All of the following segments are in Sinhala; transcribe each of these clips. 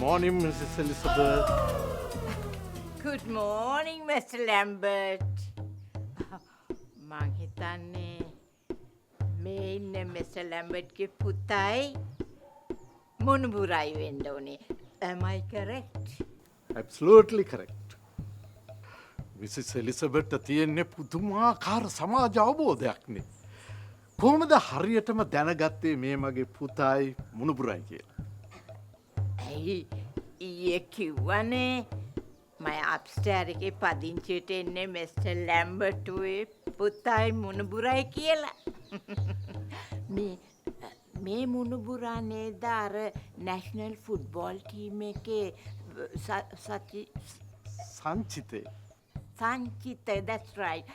Morning, Mrs. Elizabeth. Good morning, Mr. Lambert. මං හිතන්නේ මේ ඉන්න Mr. Lambertගේ පුතයි මොනුබුරයි වෙන්න ඕනේ. Am I correct? Absolutely correct. Mrs. Elizabeth තියෙන්නේ පුදුමාකාර සමාජ අවබෝධයක්නේ. කොහොමද හරියටම දැනගත්තේ මේ මගේ පුතයි මොනුබුරයි කියලා? ඇයි ඊයේ කිව්වනේ මම අප්ස්ටෑර් එකේ පදිංචියට එන්නේ Mr. Lambertගේ පුතයි මොනුබුරයි කියලා. මේ මුණුබුරා නේද අර නැෂනල් ෆුට්බෝල් ටීම් එකේ සංචිතේ. සංචිත, that's right.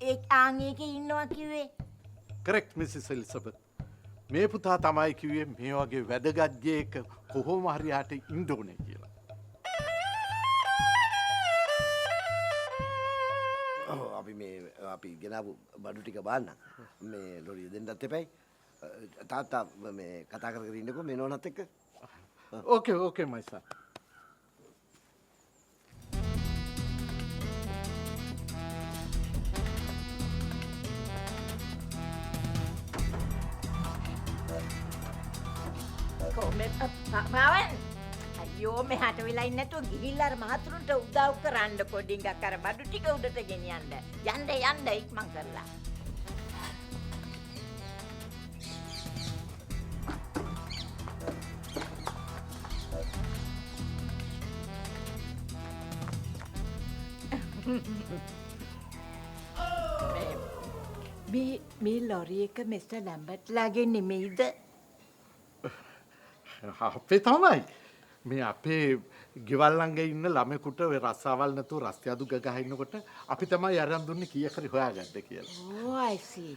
ඒකේ ඉන්නවා කිව්වේ. Correct, Mrs. Elizabeth. මේ පුතා තමයි කිව්වේ මේ වගේ වැදගත් ගේක කොහොම හරි යට ඉන්න ඕනේ කියලා. අපි ගෙනාවු බඩු ටික බාන්න. මේ ලොරිය දෙන්නත් එපයි. තාත්තා මේ කතා කර කර ඉන්නකෝ මේ නෝනත් එක්ක. Okay, my son. පාවන් අයියෝ මෙහාට වෙලා ඉන්නේ නැතුව ගිහිල්ලා අර මහතුරුන්ට උදව් කරන්න පොඩිංගක් අර බඩු ටික උඩට ගෙනියන්න. යන්න ඉක්මන් කරලා. මේ ලොරි එක මිස්ටර් ලැම්බර්ට්ලාගේ නෙමෙයිද? අපේ තමයි. මේ අපේ ගෙවල් ළඟ ඉන්න ළමෙකුට ඔය රස්සාවල් නැතුව රස්තියාදු ගගහ ඉන්නකොට අපි තමයි අරන් දුන්නේ කීයක් හරි හොයාගන්න කියලා. Oh, I see.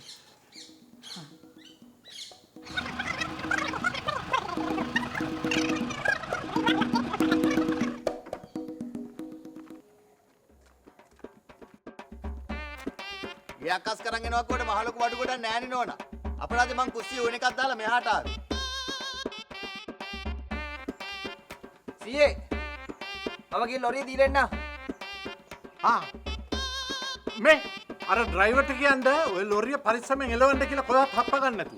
ගියක්කස් කරන් එනවා කොට මහලොකු බඩු ගොඩක් නෑනේ නෝනා. අපරාධේ මං කුස්සිය ඕන එකක් දාලා මෙහාට ආවේ. සීයේ මම ගිහින් ලොරිය දීලා එන්න. මේ අර ඩ්‍රයිවර්ට කියන්න ඔය ලොරිය පරිස්සමෙන් එලවන්න කියලා කොහොමද හප්ප ගන්න නැතු.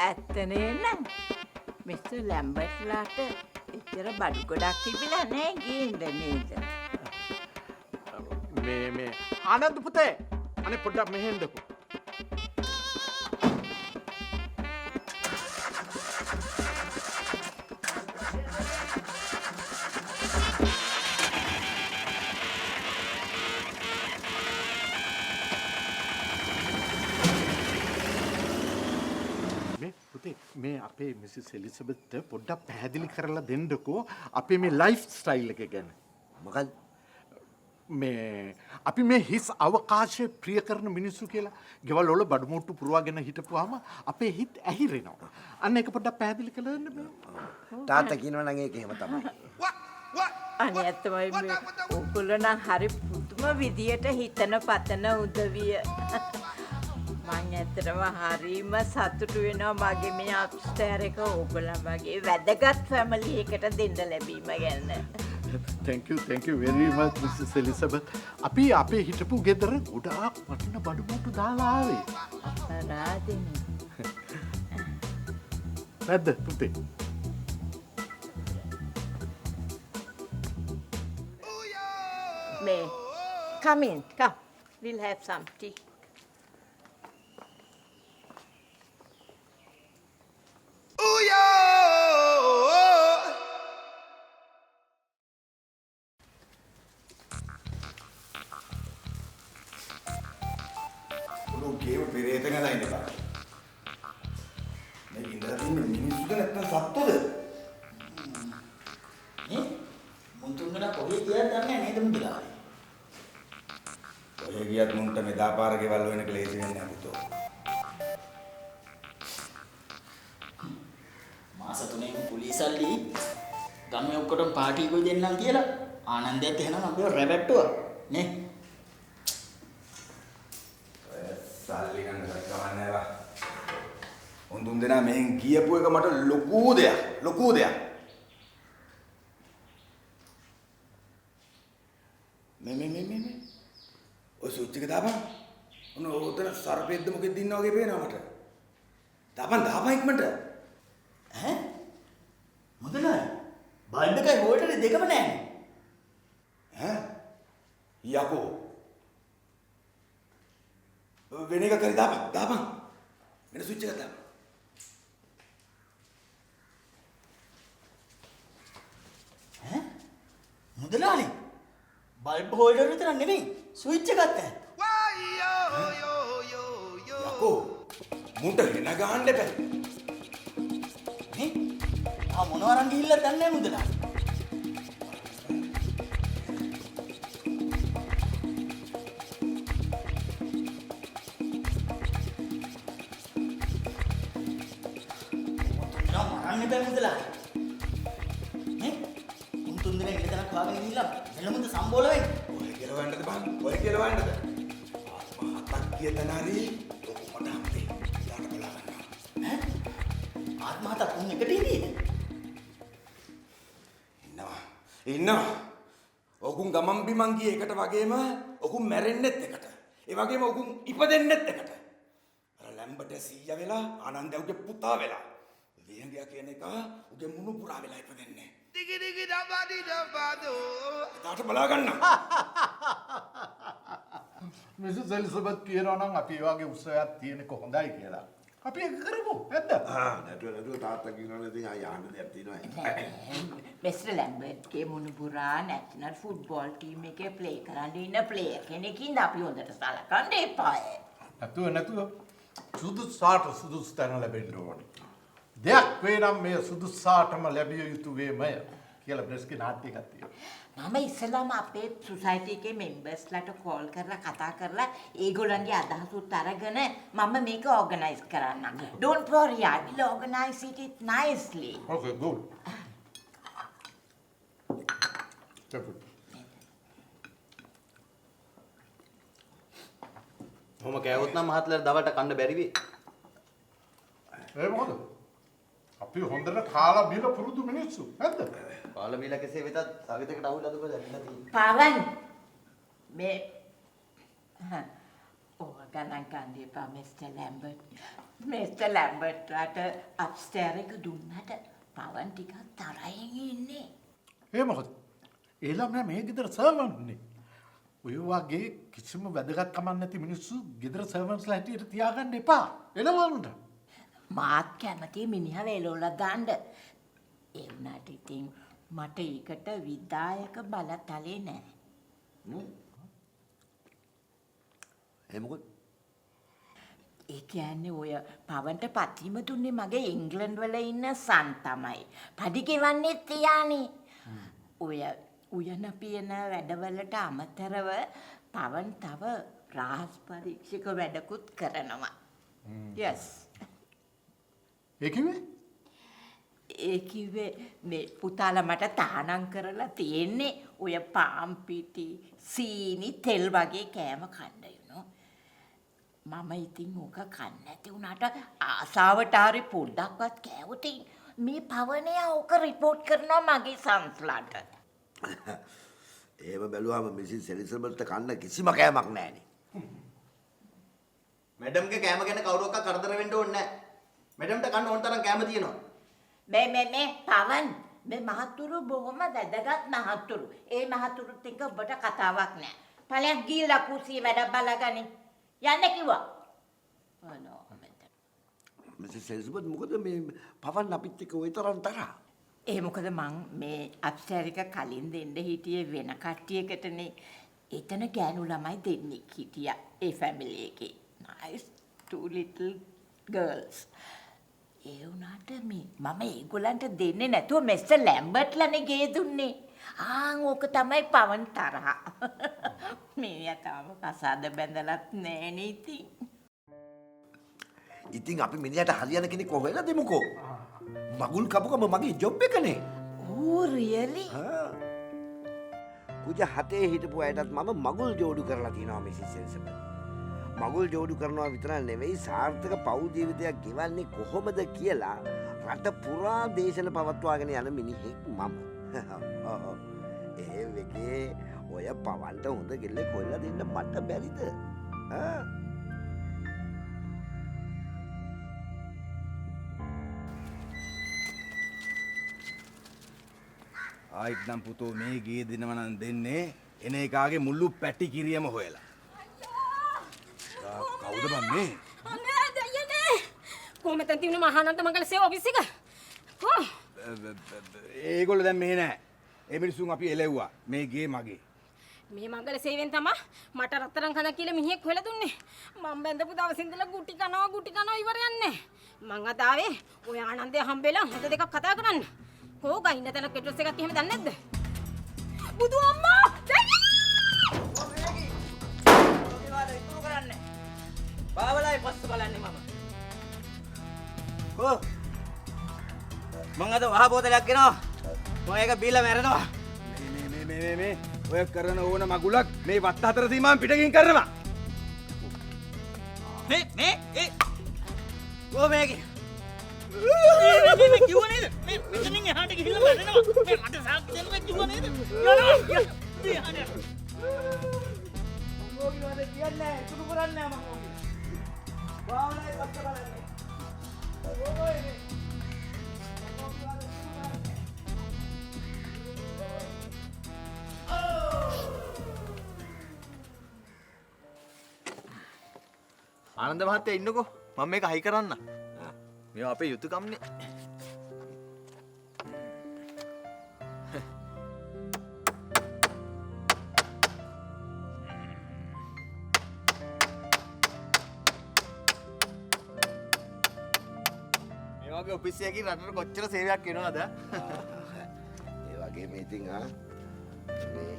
ඇත්තනේ නම් මිස්ටර් ලැම්බර්ට්ලාට එච්චර බඩු ගොඩක් තිබිලා නෑ ගේන්න නේද? මේ ආනන්ද පුතේ අනේ පොඩ්ඩක් මෙහෙන්දකෝ. මේ අපේ මිසිස් එලිසබෙත්ට පොඩ්ඩක් පැහැදිලි කරලා දෙන්නකෝ අපේ මේ ලයිෆ් ස්ටයිල් එක ගැන. මොකද මේ අපි මේ හිස් අවකාශය ප්‍රිය කරන මිනිස්සු කියලා ගෙවල් වල බඩු මුට්ටු පුරවාගෙන හිටපුවාම අපේ හිත ඇහිරෙනවා. අන්න ඒක පොඩ්ඩක් පැහැදිලි කරලා දෙන්න බෑ. තාත්තා කියනවා නම් ඒක එහෙම තමයි. අනේ ඇත්තමයි මේ ඔයගොල්ලෝ නම් හරි පුදුම විදියට හිතන පතන උදවිය. මං ඇත්තටම හරිම සතුටු වෙනවා මගේ මේ අප්ස්ටෑර් එක ඕගොල්ලන් වගේ වැදගත් ෆැමිලි එකට දෙන්න ලැබීම ගැන. Thank you very much Mrs. Elizabeth. අපි අපේ හිටපු ගෙදර ගොඩාක් වටින බඩු මුට්ටු දාලා ආවේ. අපරාධනේ. නැද්ද පුතේ? May come in, come. We'll have some tea. ගේම පෙරේතෙන් හදා ඉන්න බෑ. මේ ඉඳලා තියෙන මිනිස්සුද නැත්තම් සත්තුද? නේ? මුතුන්ගලා කොහේ ගියද දන්නේ නේද මුතුලා? ඔය ගියත් මුන්ට මෙදා පාර ගෙවල් වෙන ක්ලේසි වෙන්නේ නැහැ පුතෝ. මාස 3න් පුලිසල්ලි ගම්මේ ඔක්කොටම පාටි එකයි දෙන්නම් කියලා ආනන්දයත් එහෙනම් අපිව රැවට්ටුවා නේ? සල්ලි ගන්න කමන්නේ බා. තුන් දෙනා මෙහෙන් ගියපු එක මට ලොකු දෙයක්. මේ ඔය ස්විච් එක දාපන්. ඔන්න ඔතන සර්පෙද්ද මොකෙද්ද ඉන්නා වගේ පේනවා මට. දාපන් ඉක්මනට. ඈ? මුදලාලි. බල්බ් එකයි වෝල්ටරේ දෙකම නැහැ. ඈ? යකෝ. වෙන එක කරේ දාපන්. වෙන ස්විච් එකක් දාපන්. ඈ? මුදලාලි. බල්බ් හෝල්ඩර් විතර නෙමෙයි ස්විච් එකක් නැහැ. යකෝ. මුන්ට වෙන ගහන්න එපා. නේ? මොනවා අරන් ගිහිල්ලා දන්නේ නැහැ මුදලාලි. මරන්න බෑ මුදලාලි. නේ? උන් තුන් දෙනා ඉන්න තැනක් හොයාගෙන ගිහිල්ලා වෙලමුද සම්බෝල වෙන්නේ. ඔය කියලවන්නද බං? ඔය කියලවන්නද? ආත්මහතක් කියන හරි ඔකට අපේ යාට බලා ගන්නවා. ඈ? ආත්මහතක් උන් එකට ඉදීද? ඉන්නවා. ඔකුන් ගමන් බිමන් ගියේ එකට වගේම ඔකුන් මැරෙන්නෙත් එකට. ඒ වගේම ඔකුන් ඉපදෙන්නෙත් එකට. අර ලැම්බට සීයා වෙලා ආනන්දයගේ පුතා වෙලා. විහංගයා කියන එක උගේ මුණු පුරා වෙලා ඉපදෙන්නේ. ටිකි දබඩි දබඩෝ. තාට බලා ගන්න. මිසස් එලිසබෙත් කියනවා නම් අපි ඒ වගේ උත්සවයක් තියෙනක හොඳයි කියලා. අපි ඒක කරමු. නැද්ද? නැතුව තාත්තා කියනවනේ ඉතින් ආය යන්න දෙයක් තියෙනවා. මිස්ටර් ලැම්බර්ට්ගේ මුණුබුරා නැෂනල් ෆුට්බෝල් ටීම් එකේ ප්ලේ කරන්න ඉන්න ප්ලේයර් කෙනෙක්ින්ද අපි හොඳට සලකන්න එපාය. නැතුව සුදුසාට සුදුසු තැන ලැබෙන්න ඕනේ. දෙයක් වේ නම් මේ සුදුසාටම ලැබිය යුතු වේමය කියලා බ්‍රෙස්ගේ නාට්‍ය එකක් තියෙනවා. මම ඉස්සෙල්ලාම අපේ සොසයිටි එකේ මෙම්බර්ස්ලාට කෝල් කරලා කතා කරලා ඒගොල්ලන්ගේ අදහසුත් අරගෙන මම මේක ඕගනයිස් කරන්නම්. Don't worry, I will organize it nicely. Okay, good. මොම කෑවොත් නම් මහත්ලට දවල්ට කන්න බැරි වෙයි. ඒ මොකද? අපි හොඳට කාලා බීලා පුරුදු මිනිස්සු නැද්ද? පාල බීලා කෙසේ වෙතත් සාගතයකට අහුවෙලා දුක දැක්කලා තියෙන්නේ. පවන් මේ ගණන් ගන්න එපා මිස්ටර් ලැම්බර්ට්. මිස්ටර් ලැම්බර්ට්ට අප්ස්ටෙයාර් එක දුන්නට පවන් ටිකක් තරහින් ඉන්නේ. ඒ මොකද? ඒ ළමයා මේ ගෙදර සර්වන්ට්නේ. ඔය වගේ කිසිම වැදගත් කමක් නැති මිනිස්සු ගෙදර සර්වන්ට්ස්ලා හැටියට තියාගන්න එපා. එළවන්න. මාත් කැමති මිනිහා වෙලෝලා දාන්න. ඒ වුණාට ඉතින් මට ඒකට විදායක බලතලේ නැහැ. ඒ මොකද? ඒ කියන්නේ ඔය පවන්ට පත්වීම දුන්නේ මගේ ඉංග්ලන්ඩ් වල ඉන්න සන් තමයි. පඩි ගෙවන්නේ තියානේ. ඔය උයන පියන වැඩවලට අමතරව පවන් තව රාජ් පරීක්ෂක වැඩකුත් කරනවා. Yes. ඒ කිව්වේ මේ පුතාලා මට තහනම් කරලා තියෙන්නේ ඔය පාම් පිටි, සීනි, තෙල් වගේ කෑම කන්න යුනෝ. මම ඉතින් ඕක කන්න නැති වුණාට ආසාවට හරි පොඩ්ඩක්වත් කෑවොත් මේ පවනේ ඕක රිපෝට් කරනවා මගේ සන්ස්ලාට. එහෙම බැලුවාම මිසිස් එලිසබෙත් කන්න කිසිම කෑමක් නැහැනේ. මැඩම්ගේ කෑම ගැන කවුරක්වත් කරදර වෙන්න ඕනේ නැහැ. මැඩම්ට කන්න ඕන තරම් කෑම තියෙනවා. මේ පවන් මේ මහතුරු බොහොම වැදගත් මහතුරු. ඒ මහතුරුත් එක්ක ඔබට කතාවක් නෑ. ඵලයක් ගිහලා කුසිය වැඩ බලගනි. යන්න කිව්වා. අනෝ මෙතන. මිසිස් එලිසබෙත් මොකද මේ පවන් අපිත් එක්ක ওই තරම් තරහා? ඒ මොකද මං මේ අප්ස්ටෙයාර් එක කලින් දෙන්න හිටියේ වෙන කට්ටියකටනේ. එතන ගෑනු ළමයි දෙන්නෙක් හිටියා ඒ ෆැමිලි එකේ. Nice two little girls. ඒ වුණාට මම ඒගොල්ලන්ට දෙන්නේ නැතුව මිස්ටර් ලැම්බර්ට්ලානේ ගේ දුන්නේ. ඕක තමයි පවන් තරහ. මිනිහා තාම කසාද බැඳලත් නෑනේ ඉතින්. ඉතින් අපි මිනිහට හරියන කෙනෙක් හොයලා දෙමුකෝ. මගුල් කපුකම මගේ ජොබ් එකනේ. Oh really? කුජ හතේ හිටපු අයටත් මම මගුල් ජෝඩු කරලා තියෙනවා මිසිස් එලිසබෙත්. මගුල් ජෝඩු කරනවා විතරක් නෙවෙයි සාර්ථක පවුල් ජීවිතයක් ගෙවන්නේ කොහොමද කියලා රට පුරා දේශන පවත්වාගෙන යන මිනිහෙක් මම. ඒ වෙකේ ඔය පවන්ට හොඳ ගෙල්ලෙක් හොයලා දෙන්න මට බැරිද? ආයිත් නම් පුතෝ මේ ගේ දෙනවනම් දෙන්නේ එන එකාගේ මුළු පැටි කිරියම හොයලා. කවුද බං මේ? අනේ දෙයනේ. කොහමද තියුනේ මහානන්ද මංගල සේවා ඔෆිස් එක? කො? ඒගොල්ලෝ දැන් මෙහෙ නැහැ. ඒ මිනිස්සුන් අපි එලෙව්වා. මේ ගේ මගේ. මේ මංගල සේවෙන් තමයි මට රත්තරන් කන කියලා මිනිහෙක් හොයලා දුන්නේ. මම බැඳපු දවසේ ඉඳලා ගුටි කනවා ඉවරයක් නැහැ. මං අද ආවේ ඔය ආනන්දේ හම්බෙලා හොඳ දෙකක් කතා කරන්න. කෝගා ඉන්න තැන කෙටස් එකක් එහෙම දන්නේ නැද්ද? බුදු අම්මා! බාවලයි පස්ස බලන්නේ මම. කො මං අද වහ බෝතලයක් ගෙනවා. මම ඒක බීලා මැරෙනවා. මේ ඔය කරන ඕන මගුලක් මේ වත් හතර සීමාවෙන් පිටකින් කරනවා. මේ කො මේකේ මේ කිව්ව නේද? මේ මෙතනින් එහාට ගිහිල්ලා මැරෙනවා. මේ මට සාක් දෙන්න කිව්ව නේද? යනවා. යන්න. මොකෝගිනවද කියන්නේ? සුදු කරන්නේ මම මොකද? බාවලයි පස්ස බලන්නේ. ඔය මේ ආනන්ද මහත්තයා ඉන්නකෝ. මම මේක හයි කරන්න. මේවා අපේ යුතුයකම්නේ. මේ වගේ ඔෆිස් එකකින් රටට කොච්චර සේවයක් වෙනවද? ඒ වගේ මේ ඉතින් මේ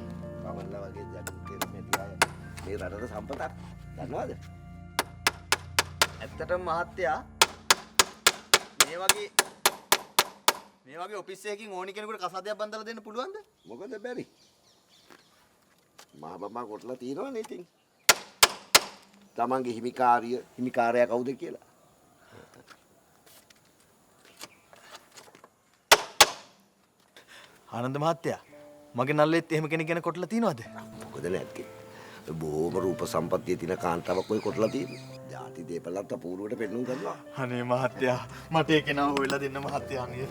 පවන්ලා වගේ ජඩුකේ මෙතිය මේ රටට සම්පතක් දන්නවද? ඇත්තටම මහත්තයා මේ වගේ ඔෆිස් එකකින් ඕනි කෙනෙකුට කසාදයක් බඳලා දෙන්න පුළුවන්ද? මොකද බැරි? මහ බබා කොටලා තියෙනවනේ ඉතින්. තමන්ගේ හිමිකාරයා කවුද කියලා. ආනන්ද මහත්තයා මගේ නල්ලෙත් එහෙම කෙනෙක් ගැන කොටලා තියනවද? මොකද නැත්තේ? බොහොම රූප සම්පත්තිය තියෙන කාන්තාවක් ඔය කොටලා තියෙන්නේ. ಜಾති දේපලත් අපූර්වට පෙන්නුම් කරනවා. අනේ මහත්තයා මට ඒක නම හොයලා දෙන්න මහත්තයා අනේ.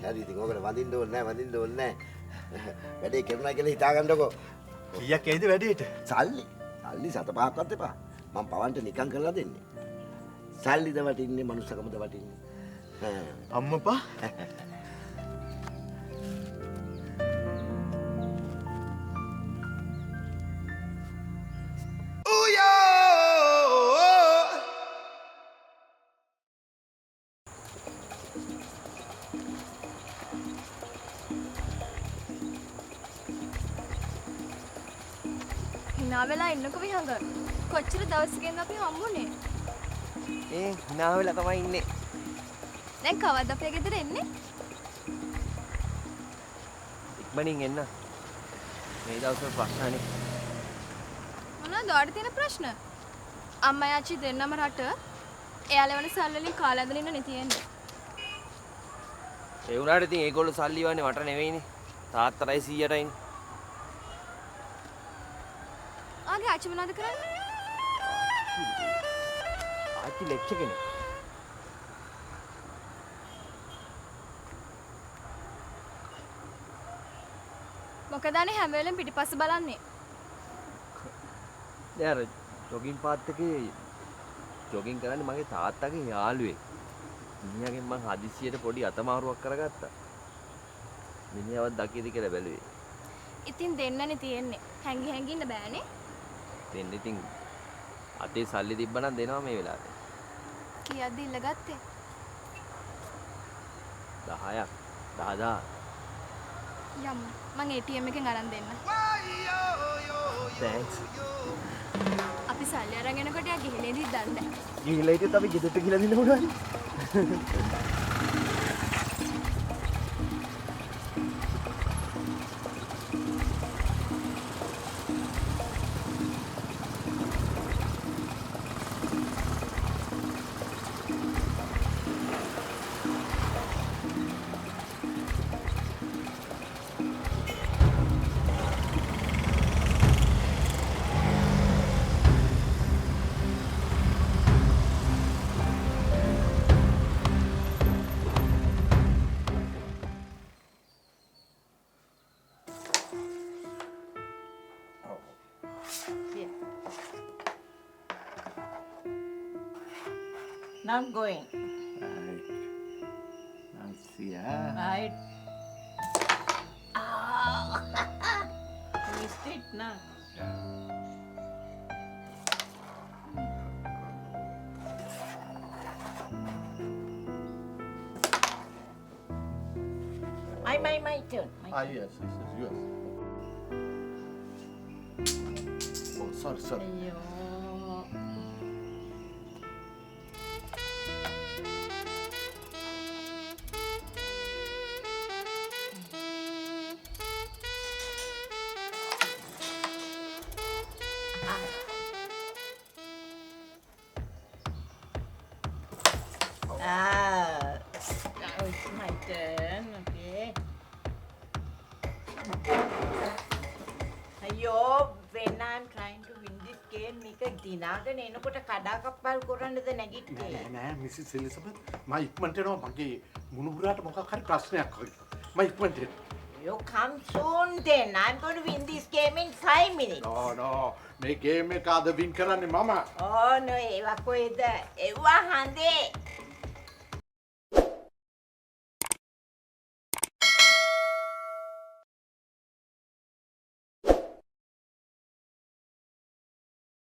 හරි ඉතින් ඔකට වඳින්න ඕනේ නැහැ. වැඩේ කරනවා කියලා හිතාගන්නකෝ. කීයක් ඇයිද වැඩේට? සල්ලි සත පහක්වත් එපා. මම පවන්ට නිකන් කරලා දෙන්නේ. සල්ලිද වටින්නේ මනුස්සකමද වටින්නේ. අම්මපා hina වෙලා ඉන්නකො විහඟ. කොච්චර දවසකින්ද අපි හම්බුනේ? hina වෙලා තමයි ඉන්නේ. දැන් කවද්ද අපේ ගෙදර එන්නේ? ඉක්මනින් එන්න. මේ දවස්වල ප්‍රශ්නනේ. මොනවද ඔයාලට තියෙන ප්‍රශ්න? අම්මයි ආච්චි දෙන්නම රට එයාලා වෙන සල්ලි වලින් කාලා ඇදලා ඉන්න නේ තියෙන්නේ. ඒ වුණාට ඉතින් ඒගොල්ලෝ සල්ලි වන්නේ මට නෙවෙයිනේ. තාත්තටයි සීයටයිනේ. ආගේ ආච්චි මොනවද කරන්නේ? ආච්චි ලෙක්චර් කෙනෙක්. මොකද අනේ හැම වෙලෙම පිටිපස්ස බලන්නේ. දැන් අර ජොගින් පාත් එකේ ජොගින් කරන්නේ මගේ තාත්තගේ යාළුවෙක්. මිනිහගෙන් මං හදිසියට පොඩි අතමාරුවක් කරගත්තා. මිනිහවත් දකියද කියලා බැලුවේ. ඉතින් දෙන්නනේ තියෙන්නේ. හැංගි ඉන්න බෑනේ. දෙන්න ඉතින් අතේ සල්ලි තිබ්බනම් දෙනවා මේ වෙලාවේ. කීයක්ද ඉල්ලගත්තේ? 10ක් 10000. යම් මං ATM එකෙන් අරන් දෙන්න. තෑන්ක්ස්. අපි සල්ලි අරන් එනකොට යා ගිහින් ඉඳි දන්නේ. ගිහිල්ලා හිටියත් අපි ගෙදරට ගිහලා දෙන්න ඕනවනේ. Not going. Right. Nansia. Right. Ah. Missed it now. My turn. Ah, yes, this is yours. Oh, sorry. അയ്യോ now it's my turn. Okay. අයියෝ when I'm trying to win this game මේක දිනාගෙන එනකොට කඩාකප්පල් කරන්නද නැගිට්ටේ. නෑ මිසිස් එලිසබෙත් මම ඉක්මනට එනවා මගේ මුණුබුරාට මොකක් හරි ප්‍රශ්නයක් වගේ. මම ඉක්මනට එනවා. You come soon then. I'm going to win this game in 5 minutes. No. මේ ගේම් එක අද වින් කරන්නේ මම. Oh no, ඒවා කොහෙද? ඒවා හන්දේ.